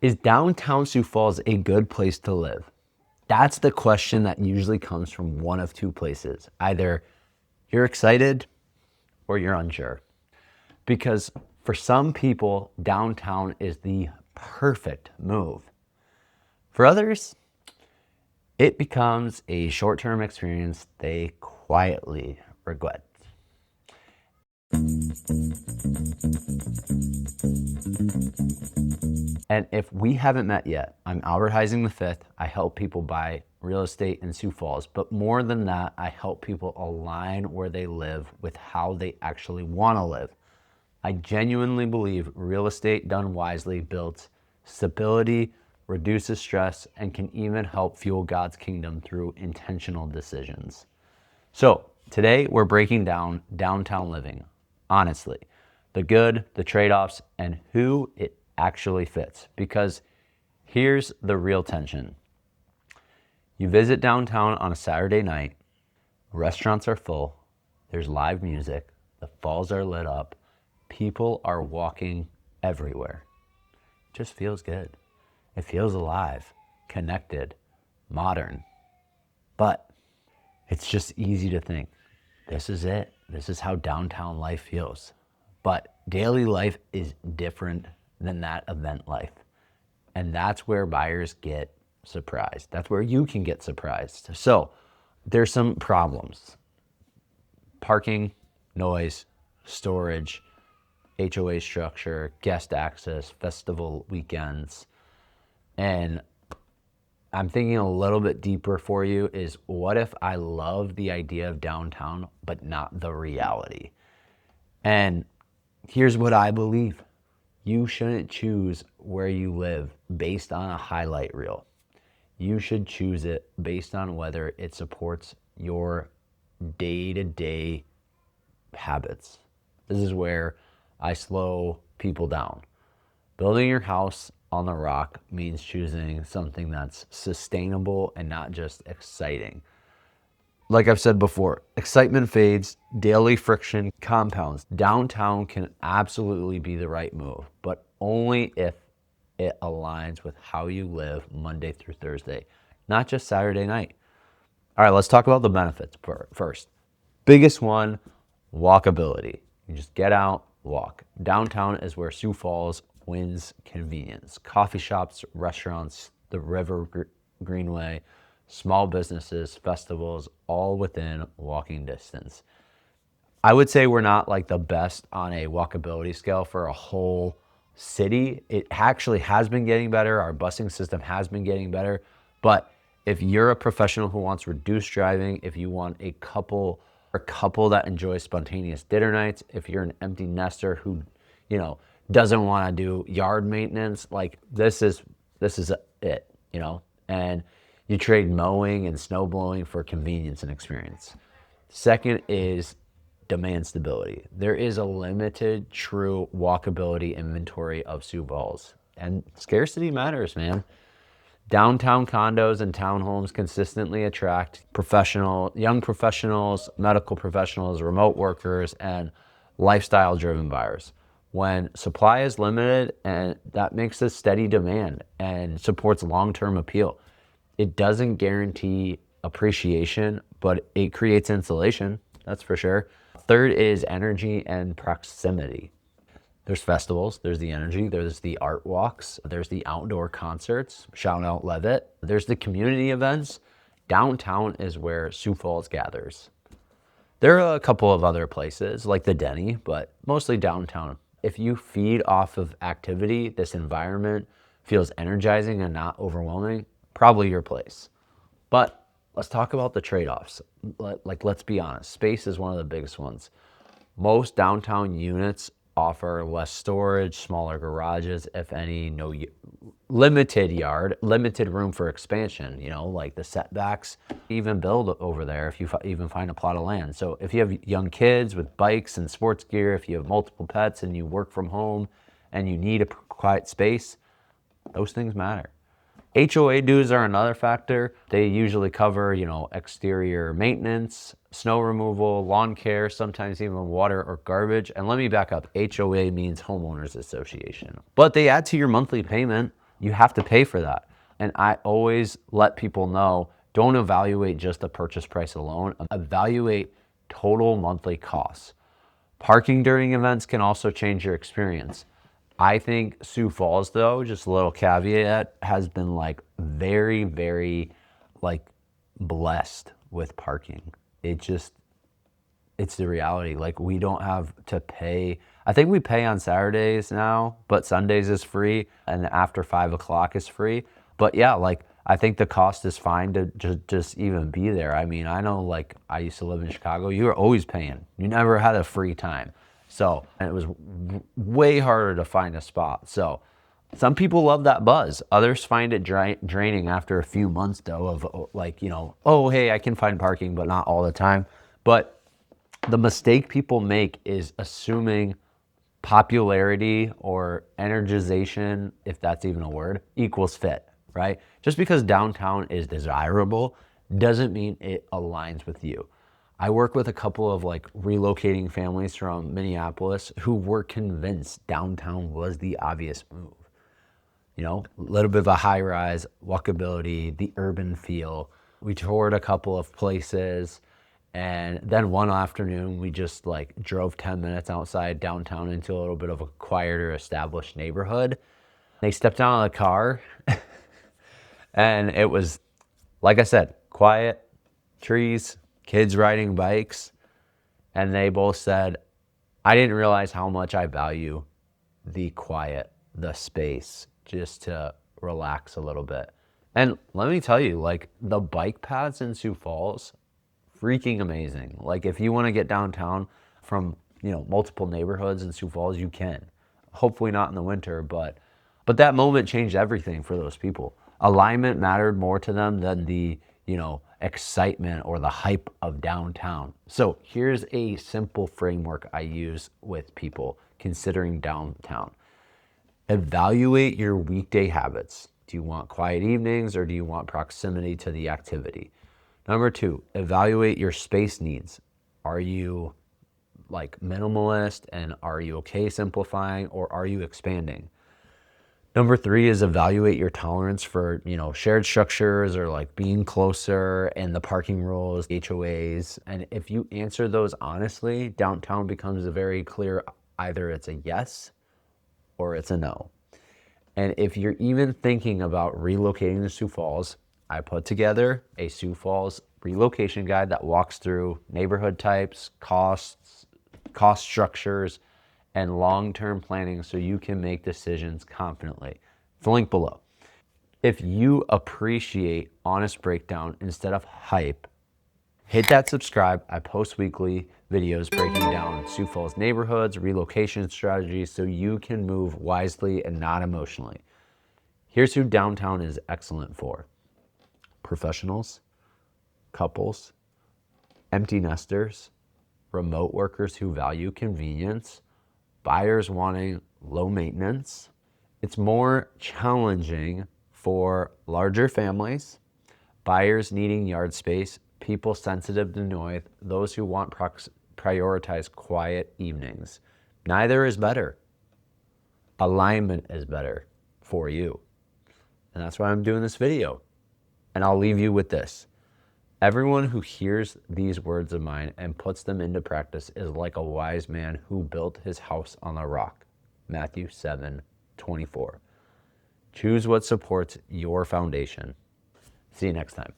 Is downtown Sioux Falls a good place to live? That's the question that usually comes from one of two places. Either you're excited or you're unsure. Because for some people, downtown is the perfect move. For others, it becomes a short-term experience they quietly regret. And if we haven't met yet, I'm Albert Huizing V. I help people buy real estate in Sioux Falls, but more than that, I help people align where they live with how they actually want to live. I genuinely believe real estate done wisely builds stability, reduces stress, and can even help fuel God's kingdom through intentional decisions. So today we're breaking down downtown living, honestly, the good, the trade-offs, and who it actually fits. Because here's the real tension. You visit downtown on a Saturday night, restaurants are full, there's live music, the falls are lit up, people are walking everywhere. It just feels good. It feels alive, connected, modern. But it's just easy to think, this is it. This is how downtown life feels. But daily life is different than that event life. And that's where buyers get surprised. That's where you can get surprised. So there's some problems. Parking, noise, storage, HOA structure, guest access, festival weekends. And I'm thinking a little bit deeper for you is, what if I love the idea of downtown, but not the reality? And here's what I believe. You shouldn't choose where you live based on a highlight reel. You should choose it based on whether it supports your day-to-day habits. This is where I slow people down. Building your house on the rock means choosing something that's sustainable and not just exciting. Like I've said before, excitement fades, daily friction compounds. Downtown can absolutely be the right move, but only if it aligns with how you live Monday through Thursday, not just Saturday night. All right, let's talk about the benefits first. Biggest one, walkability. You just get out, walk. Downtown is where Sioux Falls wins convenience. Coffee shops, restaurants, the River Greenway, small businesses, festivals, all within walking distance. I would say we're not like the best on a walkability scale for a whole city. It actually has been getting better. Our busing system has been getting better. But if you're a professional who wants reduced driving, if you want a couple that enjoys spontaneous dinner nights, if you're an empty nester who, doesn't want to do yard maintenance, like this is it, and you trade mowing and snow blowing for convenience and experience. Second is demand stability. There is a limited true walkability inventory of Sioux Falls, and scarcity matters, man. Downtown condos and townhomes consistently attract young professionals, medical professionals, remote workers, and lifestyle-driven buyers. When supply is limited, and that makes a steady demand and supports long-term appeal. It doesn't guarantee appreciation, but it creates insulation, that's for sure. Third is energy and proximity. There's festivals, there's the energy, there's the art walks, there's the outdoor concerts, shout out Levitt. There's the community events. Downtown is where Sioux Falls gathers. There are a couple of other places like the Denny, but mostly downtown. If you feed off of activity, this environment feels energizing and not overwhelming, probably your place. But let's talk about the trade-offs. Let's be honest, space is one of the biggest ones. Most downtown units offer less storage, smaller garages, if any, limited room for expansion, like the setbacks even build over there if you even find a plot of land. So if you have young kids with bikes and sports gear, if you have multiple pets and you work from home and you need a quiet space, those things matter. HOA dues are another factor. They usually cover, exterior maintenance, snow removal, lawn care, sometimes even water or garbage. And let me back up. HOA means homeowners association. But they add to your monthly payment. You have to pay for that. And I always let people know, don't evaluate just the purchase price alone. Evaluate total monthly costs. Parking during events can also change your experience. I think Sioux Falls, though, just a little caveat, has been like very, very like blessed with parking. It's the reality. Like, we don't have to pay. I think we pay on Saturdays now, but Sundays is free, and after 5 o'clock is free. But yeah, like, I think the cost is fine to just even be there. I mean, I know, like, I used to live in Chicago. You were always paying. You never had a free time. So, and it was way harder to find a spot. So some people love that buzz. Others find it draining after a few months, though, of like, you know, oh, hey, I can find parking, but not all the time. But the mistake people make is assuming popularity or energization, if that's even a word, equals fit, right? Just because downtown is desirable doesn't mean it aligns with you. I work with a couple of like relocating families from Minneapolis who were convinced downtown was the obvious move. You know, a little bit of a high rise, walkability, the urban feel. We toured a couple of places. And then one afternoon, we just like drove 10 minutes outside downtown into a little bit of a quieter established neighborhood. They stepped out of the car and it was, like I said, quiet, trees, kids riding bikes. And they both said, I didn't realize how much I value the quiet, the space, just to relax a little bit. And let me tell you, like, the bike paths in Sioux Falls, freaking amazing. Like, if you want to get downtown from, you know, multiple neighborhoods in Sioux Falls, you can. Hopefully not in the winter, but that moment changed everything for those people. Alignment mattered more to them than the, you know, excitement or the hype of downtown. So here's a simple framework I use with people considering downtown. Evaluate your weekday habits. Do you want quiet evenings or do you want proximity to the activity? Number 2, evaluate your space needs. Are you like minimalist and are you okay simplifying, or are you expanding? Number 3 is evaluate your tolerance for, you know, shared structures or like being closer and the parking rules, HOAs. And if you answer those honestly, downtown becomes a very clear, either it's a yes or it's a no. And if you're even thinking about relocating to Sioux Falls, I put together a Sioux Falls relocation guide that walks through neighborhood types, costs, cost structures, and long-term planning so you can make decisions confidently. The link below. If you appreciate honest breakdown instead of hype, hit that subscribe. I post weekly videos breaking down Sioux Falls neighborhoods, relocation strategies, so you can move wisely and not emotionally. Here's who downtown is excellent for: professionals, couples, empty nesters, remote workers who value convenience, buyers wanting low maintenance. It's more challenging for larger families, buyers needing yard space, people sensitive to noise, those who want prioritize quiet evenings. Neither is better. Alignment is better for you. And that's why I'm doing this video. And I'll leave you with this. Everyone who hears these words of mine and puts them into practice is like a wise man who built his house on a rock. Matthew 7:24. Choose what supports your foundation. See you next time.